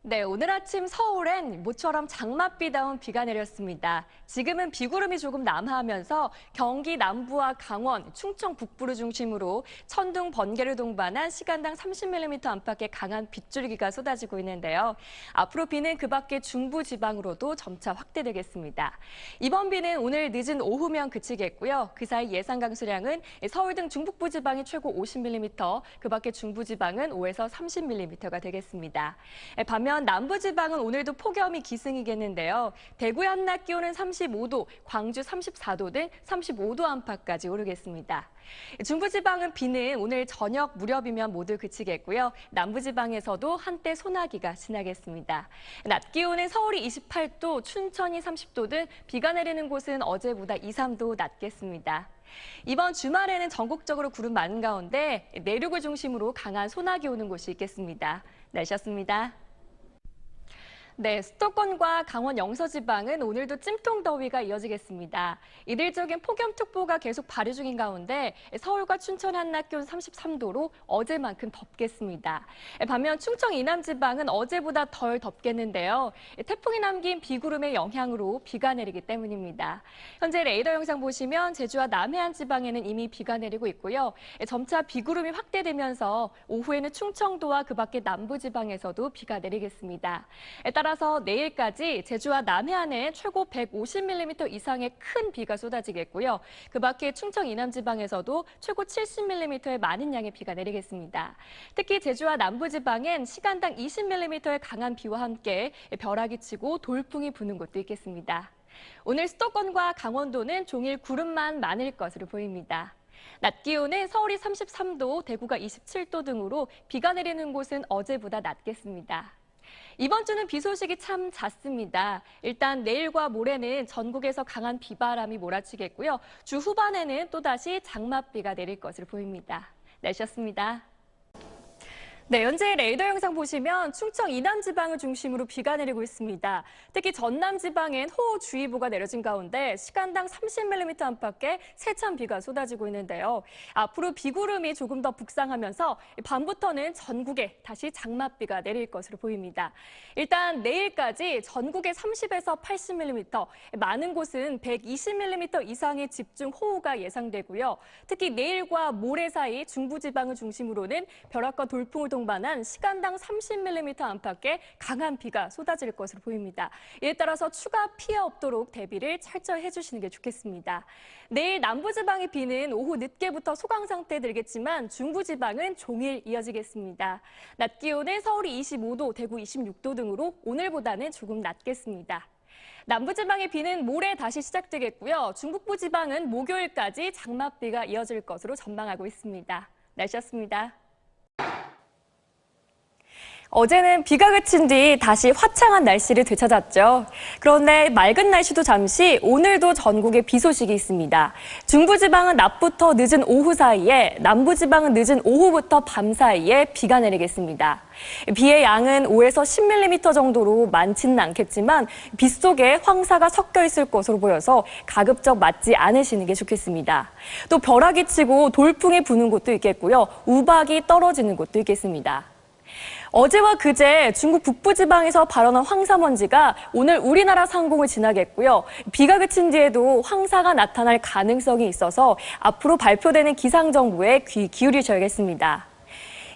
네, 오늘 아침 서울엔 모처럼 장맛비다운 비가 내렸습니다. 지금은 비구름이 조금 남하하면서 경기 남부와 강원, 충청 북부를 중심으로 천둥, 번개를 동반한 시간당 30mm 안팎의 강한 빗줄기가 쏟아지고 있는데요. 앞으로 비는 그 밖의 중부 지방으로도 점차 확대되겠습니다. 이번 비는 오늘 늦은 오후면 그치겠고요. 그 사이 예상 강수량은 서울 등 중북부 지방이 최고 50mm, 그 밖의 중부 지방은 5에서 30mm가 되겠습니다. 반면 남부지방은 오늘도 폭염이 기승이겠는데요. 대구의 한낮 기온은 35도, 광주 34도 등 35도 안팎까지 오르겠습니다. 중부지방은 비는 오늘 저녁 무렵이면 모두 그치겠고요. 남부지방에서도 한때 소나기가 지나겠습니다. 낮 기온은 서울이 28도, 춘천이 30도 등 비가 내리는 곳은 어제보다 2, 3도 낮겠습니다. 이번 주말에는 전국적으로 구름 많은 가운데 내륙을 중심으로 강한 소나기 오는 곳이 있겠습니다. 날씨였습니다. 네, 수도권과 강원 영서지방은 오늘도 찜통더위가 이어지겠습니다. 이들적인 폭염특보가 계속 발효 중인 가운데 서울과 춘천 한낮 기온 33도로 어제만큼 덥겠습니다. 반면 충청 이남지방은 어제보다 덜 덥겠는데요. 태풍이 남긴 비구름의 영향으로 비가 내리기 때문입니다. 현재 레이더 영상 보시면 제주와 남해안 지방에는 이미 비가 내리고 있고요. 점차 비구름이 확대되면서 오후에는 충청도와 그 밖의 남부지방에서도 비가 내리겠습니다. 따라서 내일까지 제주와 남해안에 최고 150mm 이상의 큰 비가 쏟아지겠고요. 그 밖에 충청 이남지방에서도 최고 70mm의 많은 양의 비가 내리겠습니다. 특히 제주와 남부지방엔 시간당 20mm의 강한 비와 함께 벼락이 치고 돌풍이 부는 곳도 있겠습니다. 오늘 수도권과 강원도는 종일 구름만 많을 것으로 보입니다. 낮 기온은 서울이 33도, 대구가 27도 등으로 비가 내리는 곳은 어제보다 낮겠습니다. 이번 주는 비 소식이 참 잦습니다. 일단 내일과 모레는 전국에서 강한 비바람이 몰아치겠고요. 주 후반에는 또다시 장맛비가 내릴 것으로 보입니다. 날씨였습니다. 네, 현재 레이더 영상 보시면 충청 이남 지방을 중심으로 비가 내리고 있습니다. 특히 전남 지방엔 호우주의보가 내려진 가운데 시간당 30mm 안팎의 세찬 비가 쏟아지고 있는데요. 앞으로 비구름이 조금 더 북상하면서 밤부터는 전국에 다시 장맛비가 내릴 것으로 보입니다. 일단 내일까지 전국에 30에서 80mm, 많은 곳은 120mm 이상의 집중 호우가 예상되고요. 특히 내일과 모레 사이 중부지방을 중심으로는 벼락과 돌풍을 동반한 시간당 30mm 안팎의 강한 비가 쏟아질 것으로 보입니다. 이에 따라서 추가 피해 없도록 대비를 철저히 해주시는 게 좋겠습니다. 내일 남부지방의 비는 오후 늦게부터 소강 상태에 들겠지만 중부지방은 종일 이어지겠습니다. 낮 기온은 서울이 25도, 대구 26도 등으로 오늘보다는 조금 낮겠습니다. 남부지방의 비는 모레 다시 시작되겠고요. 중북부 지방은 목요일까지 장맛비가 이어질 것으로 전망하고 있습니다. 날씨였습니다. 어제는 비가 그친 뒤 다시 화창한 날씨를 되찾았죠. 그런데 맑은 날씨도 잠시 오늘도 전국에 비 소식이 있습니다. 중부지방은 낮부터 늦은 오후 사이에, 남부지방은 늦은 오후부터 밤 사이에 비가 내리겠습니다. 비의 양은 5에서 10mm 정도로 많지는 않겠지만 빗속에 황사가 섞여 있을 것으로 보여서 가급적 맞지 않으시는 게 좋겠습니다. 또 벼락이 치고 돌풍이 부는 곳도 있겠고요. 우박이 떨어지는 곳도 있겠습니다. 어제와 그제 중국 북부지방에서 발원한 황사먼지가 오늘 우리나라 상공을 지나겠고요. 비가 그친 뒤에도 황사가 나타날 가능성이 있어서 앞으로 발표되는 기상정보에 귀 기울이셔야겠습니다.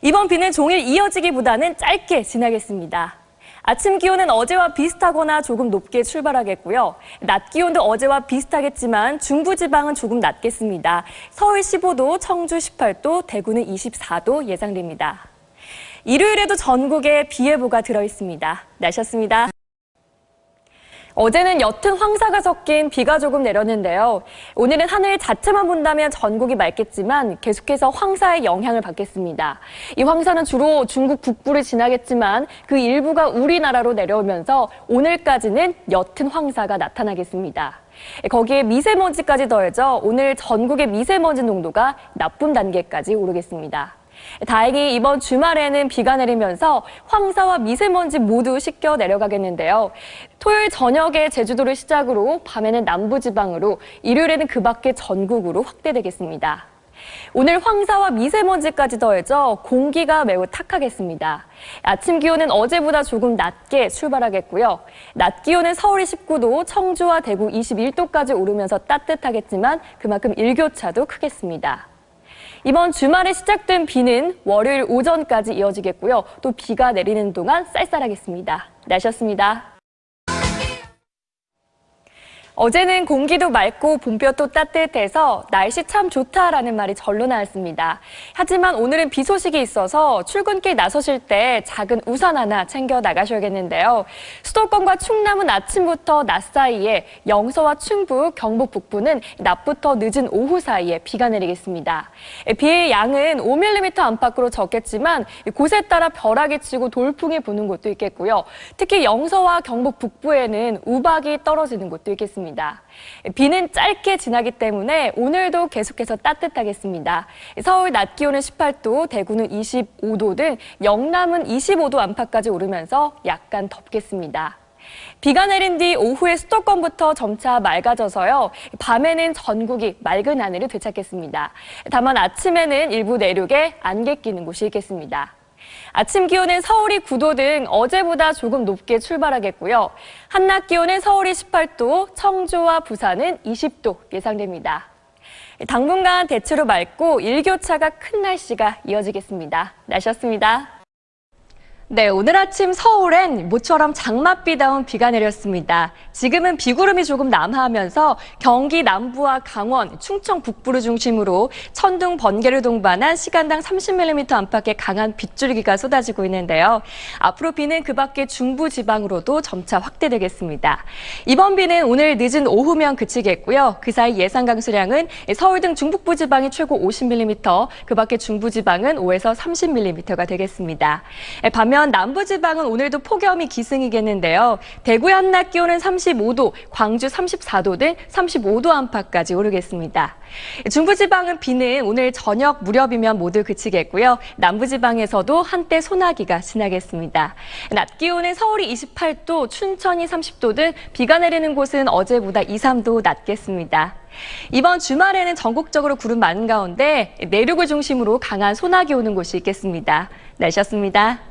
이번 비는 종일 이어지기보다는 짧게 지나겠습니다. 아침 기온은 어제와 비슷하거나 조금 높게 출발하겠고요. 낮 기온도 어제와 비슷하겠지만 중부지방은 조금 낮겠습니다. 서울 15도, 청주 18도, 대구는 24도 예상됩니다. 일요일에도 전국에 비 예보가 들어있습니다. 날씨였습니다. 어제는 옅은 황사가 섞인 비가 조금 내렸는데요. 오늘은 하늘 자체만 본다면 전국이 맑겠지만 계속해서 황사의 영향을 받겠습니다. 이 황사는 주로 중국 북부를 지나겠지만 그 일부가 우리나라로 내려오면서 오늘까지는 옅은 황사가 나타나겠습니다. 거기에 미세먼지까지 더해져 오늘 전국의 미세먼지 농도가 나쁨 단계까지 오르겠습니다. 다행히 이번 주말에는 비가 내리면서 황사와 미세먼지 모두 씻겨 내려가겠는데요. 토요일 저녁에 제주도를 시작으로 밤에는 남부지방으로, 일요일에는 그 밖의 전국으로 확대되겠습니다. 오늘 황사와 미세먼지까지 더해져 공기가 매우 탁하겠습니다. 아침 기온은 어제보다 조금 낮게 출발하겠고요. 낮 기온은 서울이 19도, 청주와 대구 21도까지 오르면서 따뜻하겠지만 그만큼 일교차도 크겠습니다. 이번 주말에 시작된 비는 월요일 오전까지 이어지겠고요. 또 비가 내리는 동안 쌀쌀하겠습니다. 날씨였습니다. 어제는 공기도 맑고 봄볕도 따뜻해서 날씨 참 좋다라는 말이 절로 나왔습니다. 하지만 오늘은 비 소식이 있어서 출근길 나서실 때 작은 우산 하나 챙겨 나가셔야겠는데요. 수도권과 충남은 아침부터 낮 사이에, 영서와 충북, 경북 북부는 낮부터 늦은 오후 사이에 비가 내리겠습니다. 비의 양은 5mm 안팎으로 적겠지만 곳에 따라 벼락이 치고 돌풍이 부는 곳도 있겠고요. 특히 영서와 경북 북부에는 우박이 떨어지는 곳도 있겠습니다. 비는 짧게 지나기 때문에 오늘도 계속해서 따뜻하겠습니다. 서울 낮 기온은 18도, 대구는 25도 등 영남은 25도 안팎까지 오르면서 약간 덥겠습니다. 비가 내린 뒤 오후에 수도권부터 점차 맑아져서요. 밤에는 전국이 맑은 하늘을 되찾겠습니다. 다만 아침에는 일부 내륙에 안개 끼는 곳이 있겠습니다. 아침 기온은 서울이 9도 등 어제보다 조금 높게 출발하겠고요. 한낮 기온은 서울이 18도, 청주와 부산은 20도 예상됩니다. 당분간 대체로 맑고 일교차가 큰 날씨가 이어지겠습니다. 날씨였습니다. 네, 오늘 아침 서울엔 모처럼 장맛비다운 비가 내렸습니다. 지금은 비구름이 조금 남하하면서 경기 남부와 강원, 충청 북부를 중심으로 천둥, 번개를 동반한 시간당 30mm 안팎의 강한 빗줄기가 쏟아지고 있는데요. 앞으로 비는 그 밖의 중부 지방으로도 점차 확대되겠습니다. 이번 비는 오늘 늦은 오후면 그치겠고요. 그 사이 예상 강수량은 서울 등 중북부 지방이 최고 50mm, 그 밖의 중부 지방은 5에서 30mm가 되겠습니다. 반면 남부지방은 오늘도 폭염이 기승이겠는데요. 대구의 한낮 기온은 35도, 광주 34도 등 35도 안팎까지 오르겠습니다. 중부지방은 비는 오늘 저녁 무렵이면 모두 그치겠고요. 남부지방에서도 한때 소나기가 지나겠습니다. 낮 기온은 서울이 28도, 춘천이 30도 등 비가 내리는 곳은 어제보다 2, 3도 낮겠습니다. 이번 주말에는 전국적으로 구름 많은 가운데 내륙을 중심으로 강한 소나기 오는 곳이 있겠습니다. 날씨였습니다.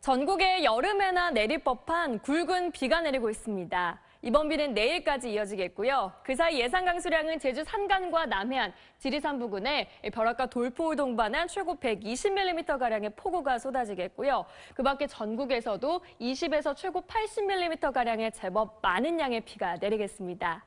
전국에 여름에나 내릴 법한 굵은 비가 내리고 있습니다. 이번 비는 내일까지 이어지겠고요. 그 사이 예상 강수량은 제주 산간과 남해안, 지리산 부근에 벼락과 돌풍을 동반한 최고 120mm가량의 폭우가 쏟아지겠고요. 그 밖에 전국에서도 20에서 최고 80mm가량의 제법 많은 양의 비가 내리겠습니다.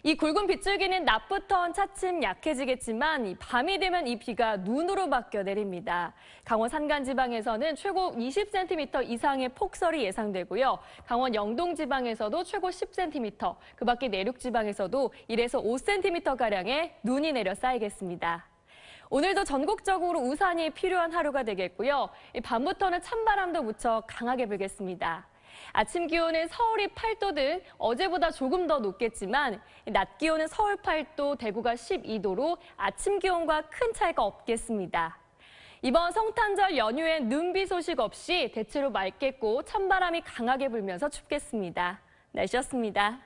이 굵은 빗줄기는 낮부터 차츰 약해지겠지만 밤이 되면 이 비가 눈으로 바뀌어 내립니다. 강원 산간 지방에서는 최고 20cm 이상의 폭설이 예상되고요. 강원 영동 지방에서도 최고 10cm, 그 밖에 내륙 지방에서도 1에서 5cm가량의 눈이 내려 쌓이겠습니다. 오늘도 전국적으로 우산이 필요한 하루가 되겠고요. 밤부터는 찬바람도 무척 강하게 불겠습니다. 아침 기온은 서울이 8도 등 어제보다 조금 더 높겠지만 낮 기온은 서울 8도, 대구가 12도로 아침 기온과 큰 차이가 없겠습니다. 이번 성탄절 연휴엔 눈비 소식 없이 대체로 맑겠고 찬바람이 강하게 불면서 춥겠습니다. 날씨였습니다.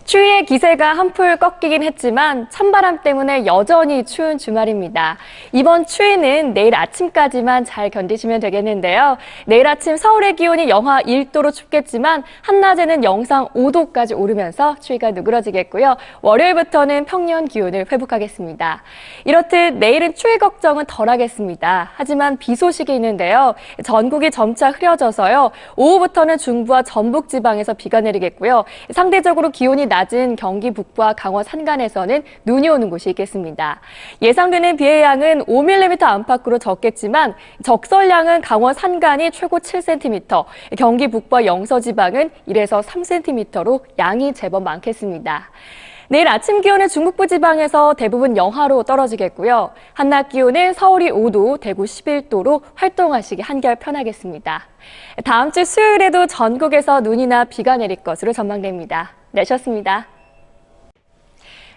추위의 기세가 한풀 꺾이긴 했지만 찬바람 때문에 여전히 추운 주말입니다. 이번 추위는 내일 아침까지만 잘 견디시면 되겠는데요. 내일 아침 서울의 기온이 영하 1도로 춥겠지만 한낮에는 영상 5도까지 오르면서 추위가 누그러지겠고요. 월요일부터는 평년 기온을 회복하겠습니다. 이렇듯 내일은 추위 걱정은 덜하겠습니다. 하지만 비 소식이 있는데요. 전국이 점차 흐려져서요. 오후부터는 중부와 전북 지방에서 비가 내리겠고요. 상대적으로 기온이 낮은 경기 북부와 강원 산간에서는 눈이 오는 곳이 있겠습니다. 예상되는 비의 양은 5mm 안팎으로 적겠지만 적설량은 강원 산간이 최고 7cm, 경기 북부와 영서 지방은 1에서 3cm로 양이 제법 많겠습니다. 내일 아침 기온은 중북부 지방에서 대부분 영하로 떨어지겠고요. 한낮 기온은 서울이 5도, 대구 11도로 활동하시기 한결 편하겠습니다. 다음 주 수요일에도 전국에서 눈이나 비가 내릴 것으로 전망됩니다. 날씨였습니다.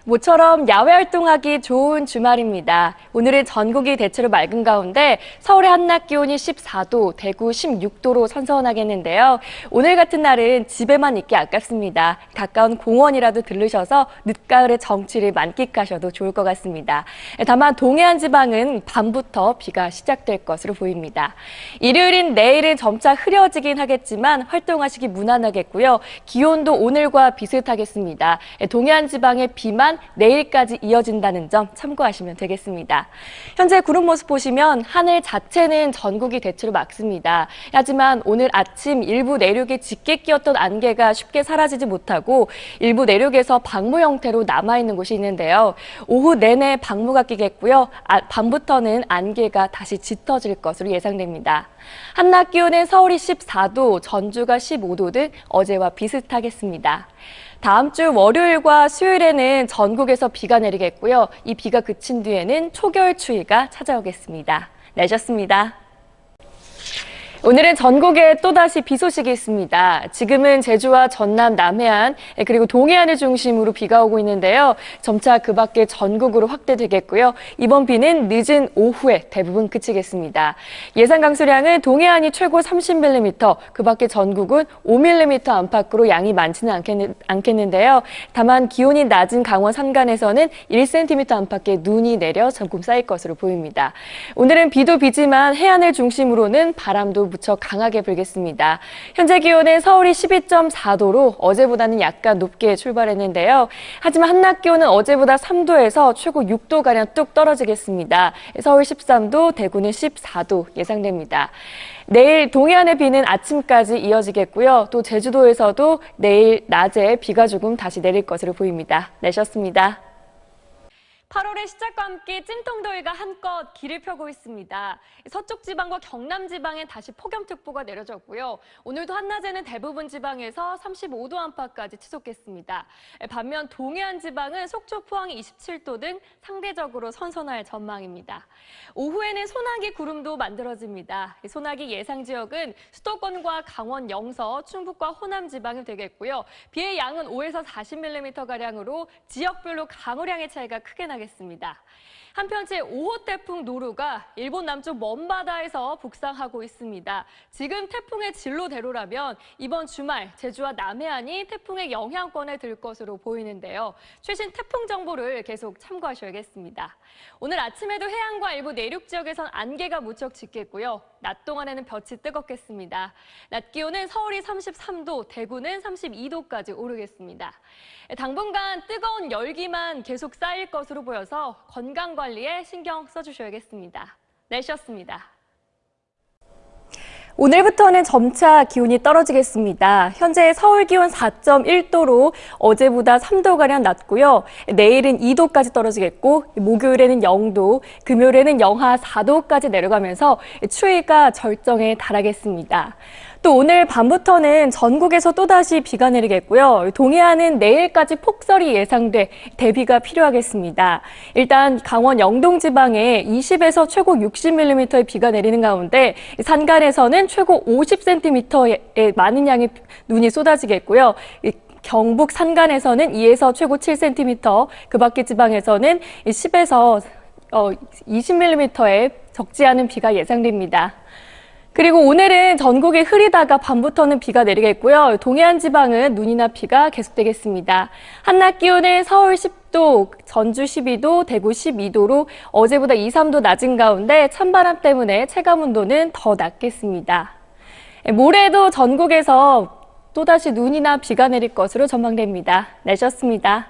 모처럼 야외 활동하기 좋은 주말입니다. 오늘은 전국이 대체로 맑은 가운데 서울의 한낮 기온이 14도, 대구 16도로 선선하겠는데요. 오늘 같은 날은 집에만 있기 아깝습니다. 가까운 공원이라도 들르셔서 늦가을의 정취를 만끽하셔도 좋을 것 같습니다. 다만 동해안 지방은 밤부터 비가 시작될 것으로 보입니다. 일요일인 내일은 점차 흐려지긴 하겠지만 활동하시기 무난하겠고요. 기온도 오늘과 비슷하겠습니다. 동해안 지방의 비만 내일까지 이어진다는 점 참고하시면 되겠습니다. 현재 구름 모습 보시면 하늘 자체는 전국이 대체로 맑습니다. 하지만 오늘 아침 일부 내륙에 짙게 끼었던 안개가 쉽게 사라지지 못하고 일부 내륙에서 방무 형태로 남아있는 곳이 있는데요. 오후 내내 방무가 끼겠고요. 밤부터는 안개가 다시 짙어질 것으로 예상됩니다. 한낮 기온은 서울이 14도, 전주가 15도 등 어제와 비슷하겠습니다. 다음 주 월요일과 수요일에는 전국에서 비가 내리겠고요. 이 비가 그친 뒤에는 초겨울 추위가 찾아오겠습니다. 내셨습니다. 오늘은 전국에 또다시 비 소식이 있습니다. 지금은 제주와 전남, 남해안, 그리고 동해안을 중심으로 비가 오고 있는데요. 점차 그 밖에 전국으로 확대되겠고요. 이번 비는 늦은 오후에 대부분 그치겠습니다. 예상 강수량은 동해안이 최고 30mm, 그 밖에 전국은 5mm 안팎으로 양이 많지는 않겠는데요. 다만 기온이 낮은 강원 산간에서는 1cm 안팎의 눈이 내려 조금 쌓일 것으로 보입니다. 오늘은 비도 비지만 해안을 중심으로는 바람도 무척 강하게 불겠습니다. 현재 기온은 서울이 12.4도로 어제보다는 약간 높게 출발했는데요. 하지만 한낮 기온은 어제보다 3도에서 최고 6도가량 뚝 떨어지겠습니다. 서울 13도, 대구는 14도 예상됩니다. 내일 동해안의 비는 아침까지 이어지겠고요. 또 제주도에서도 내일 낮에 비가 조금 다시 내릴 것으로 보입니다. 내셨습니다. 8월의 시작과 함께 찜통더위가 한껏 길을 펴고 있습니다. 서쪽 지방과 경남 지방에 다시 폭염특보가 내려졌고요. 오늘도 한낮에는 대부분 지방에서 35도 안팎까지 치솟겠습니다. 반면 동해안 지방은 속초, 포항 27도 등 상대적으로 선선할 전망입니다. 오후에는 소나기 구름도 만들어집니다. 소나기 예상 지역은 수도권과 강원 영서, 충북과 호남 지방이 되겠고요. 비의 양은 5에서 40mm가량으로 지역별로 강우량의 차이가 크게 나겠습니다. 한편 제5호 태풍 노루가 일본 남쪽 먼바다에서 북상하고 있습니다. 지금 태풍의 진로대로라면 이번 주말 제주와 남해안이 태풍의 영향권에 들 것으로 보이는데요. 최신 태풍 정보를 계속 참고하셔야겠습니다. 오늘 아침에도 해안과 일부 내륙 지역에선 안개가 무척 짙겠고요. 낮 동안에는 볕이 뜨겁겠습니다. 낮 기온은 서울이 33도, 대구는 32도까지 오르겠습니다. 당분간 뜨거운 열기만 계속 쌓일 것으로 보여서 건강 관리에 신경 써주셔야겠습니다. 내셨습니다. 오늘부터는 점차 기온이 떨어지겠습니다. 현재 서울 기온 4.1도로 어제보다 3도가량 낮고요. 내일은 2도까지 떨어지겠고 목요일에는 0도, 금요일에는 영하 4도까지 내려가면서 추위가 절정에 달하겠습니다. 또 오늘 밤부터는 전국에서 또다시 비가 내리겠고요. 동해안은 내일까지 폭설이 예상돼 대비가 필요하겠습니다. 일단 강원 영동 지방에 20에서 최고 60mm의 비가 내리는 가운데 산간에서는 최고 50cm의 많은 양의 눈이 쏟아지겠고요. 경북 산간에서는 2에서 최고 7cm, 그 밖의 지방에서는 10에서 20mm의 적지 않은 비가 예상됩니다. 그리고 오늘은 전국이 흐리다가 밤부터는 비가 내리겠고요. 동해안 지방은 눈이나 비가 계속되겠습니다. 한낮 기온은 서울 10도, 전주 12도, 대구 12도로 어제보다 2, 3도 낮은 가운데 찬바람 때문에 체감 온도는 더 낮겠습니다. 모레도 전국에서 또다시 눈이나 비가 내릴 것으로 전망됩니다. 내셨습니다.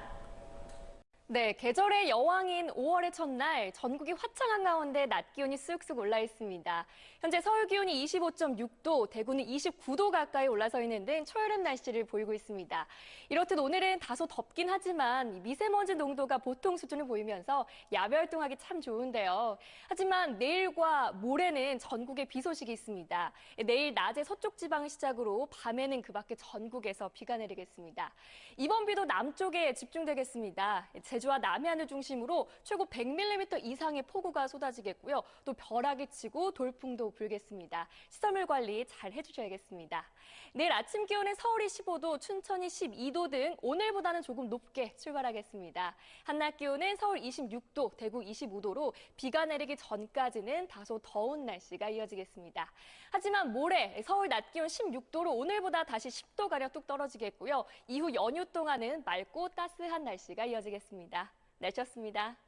네, 계절의 여왕인 5월의 첫날 전국이 화창한 가운데 낮 기온이 쑥쑥 올라 있습니다. 현재 서울 기온이 25.6도, 대구는 29도 가까이 올라서 있는 등 초여름 날씨를 보이고 있습니다. 이렇듯 오늘은 다소 덥긴 하지만 미세먼지 농도가 보통 수준을 보이면서 야외 활동하기 참 좋은데요. 하지만 내일과 모레는 전국에 비 소식이 있습니다. 내일 낮에 서쪽 지방을 시작으로 밤에는 그 밖에 전국에서 비가 내리겠습니다. 이번 비도 남쪽에 집중되겠습니다. 제주와 남해안을 중심으로 최고 100mm 이상의 폭우가 쏟아지겠고요. 또 벼락이 치고 돌풍도 불겠습니다. 시설물 관리 잘 해주셔야겠습니다. 내일 아침 기온은 서울이 15도, 춘천이 12도 등 오늘보다는 조금 높게 출발하겠습니다. 한낮 기온은 서울 26도, 대구 25도로 비가 내리기 전까지는 다소 더운 날씨가 이어지겠습니다. 하지만 모레 서울 낮 기온 16도로 오늘보다 다시 10도가량 뚝 떨어지겠고요. 이후 연휴 동안은 맑고 따스한 날씨가 이어지겠습니다. 날씨였습니다.